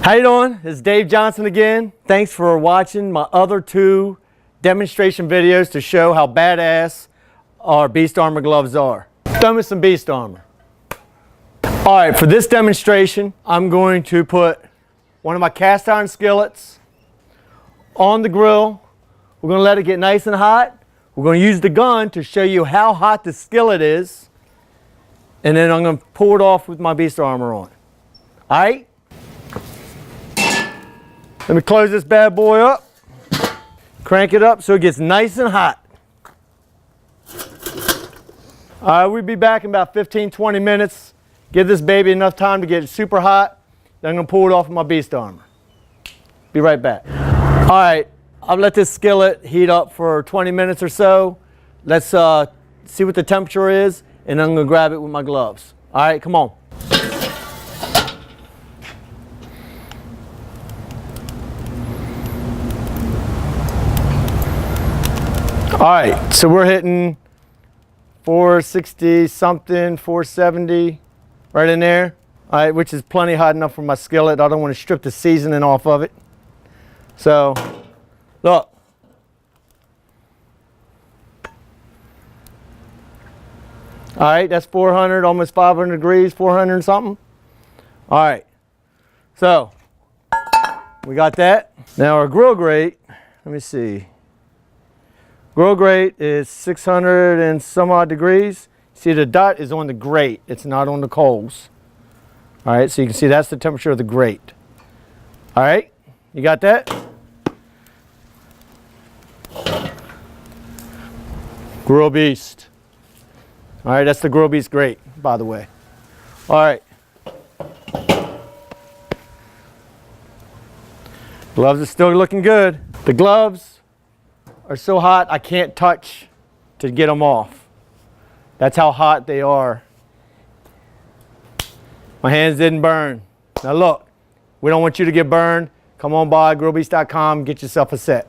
How you doing? It's Dave Johnson again. Thanks for watching my other 2 demonstration videos to show how badass our Beast Armor gloves are. Throw me some Beast Armor. Alright, for this demonstration, I'm going to put one of my cast iron skillets on the grill. We're going to let it get nice and hot. We're going to use the gun to show you how hot the skillet is. And then I'm going to pull it off with my Beast Armor on. Alright? Let me close this bad boy up. Crank it up so it gets nice and hot. Alright, we'll be back in about 15-20 minutes. Give this baby enough time to get super hot. Then I'm going to pull it off with my Beast Armor. Be right back. Alright, I've let this skillet heat up for 20 minutes or so. Let's see what the temperature is, and I'm going to grab it with my gloves. Alright, come on. Alright, so we're hitting 460 something, 470, right in there. Alright, which is plenty hot enough for my skillet. I don't want to strip the seasoning off of it. So, look. Alright, that's 400, almost 500 degrees, 400 and something. Alright, so, we got that. Now our grill grate, let me see. Grill grate is 600 and some odd degrees. See, the dot is on the grate, it's not on the coals. Alright, so you can see that's the temperature of the grate. Alright, you got that? Grill Beast. Alright, that's the Grill Beast grate, by the way. Alright. Gloves are still looking good. The gloves are so hot I can't touch to get them off. That's how hot they are. My hands didn't burn. Now look, we don't want you to get burned. Come on by grillbeast.com, get yourself a set.